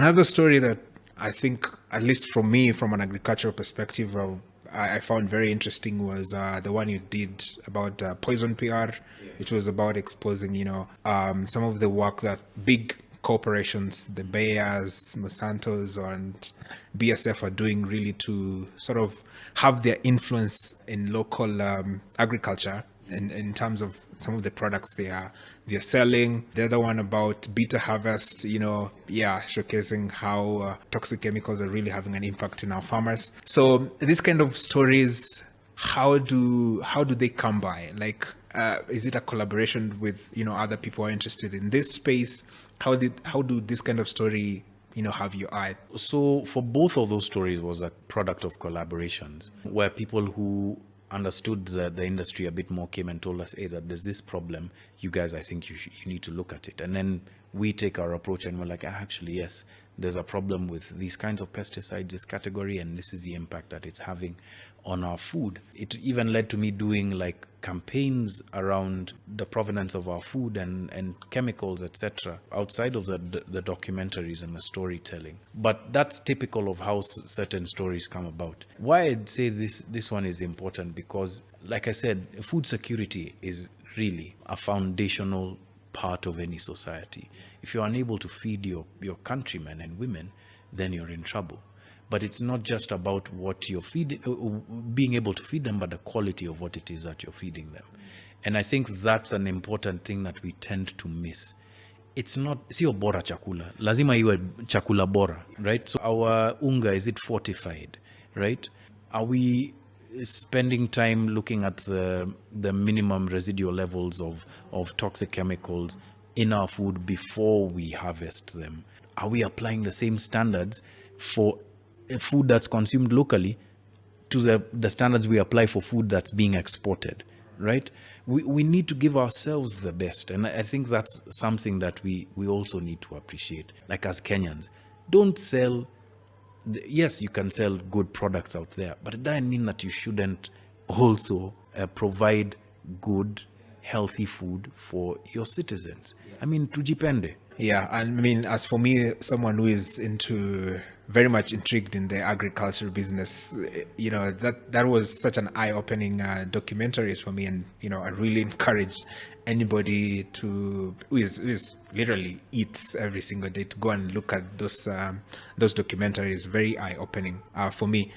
Another story that I think, at least from me, from an agricultural perspective, I found very interesting was the one you did about poison PR, which was about exposing, some of the work that big corporations, the Bayers, Monsantos, and BSF are doing really to sort of have their influence in local agriculture in terms of some of the products they're selling. The other one about beta harvest, showcasing how toxic chemicals are really having an impact in our farmers. So these kind of stories, how do they come by? Like, is it a collaboration with other people who are interested in this space? How do this kind of story have your eye? So for both of those stories was a product of collaborations where people who understood the industry a bit more came and told us, hey, that there's this problem, you guys, I think you need to look at it. And then we take our approach and we're like, actually, yes, there's a problem with these kinds of pesticides, this category, and this is the impact that it's having on our food. It even led to me doing like campaigns around the provenance of our food and chemicals, etc., outside of the documentaries and the storytelling. But that's typical of how certain stories come about. Why I'd say this one is important, because like I said, food security is really a foundational part of any society. If you're unable to feed your countrymen and women, then you're in trouble. But it's not just about what you're feeding, being able to feed them, but the quality of what it is that you're feeding them. And I think that's an important thing that we tend to miss. It's not, sio bora chakula. Lazima iwe chakula bora, right? So our unga, is it fortified, right? Are we spending time looking at the minimum residual levels of toxic chemicals in our food before we harvest them? Are we applying the same standards for food that's consumed locally to the standards we apply for food that's being exported, right? We need to give ourselves the best. And I think that's something that we also need to appreciate. Like as Kenyans, don't sell, yes, you can sell good products out there, but it doesn't mean that you shouldn't also provide good, healthy food for your citizens. I mean, tujipende. Yeah, I mean, as for me, someone who is very much intrigued in the agriculture business, that was such an eye-opening documentary for me, and I really encourage anybody who is literally eats every single day to go and look at those documentaries. Very eye-opening for me.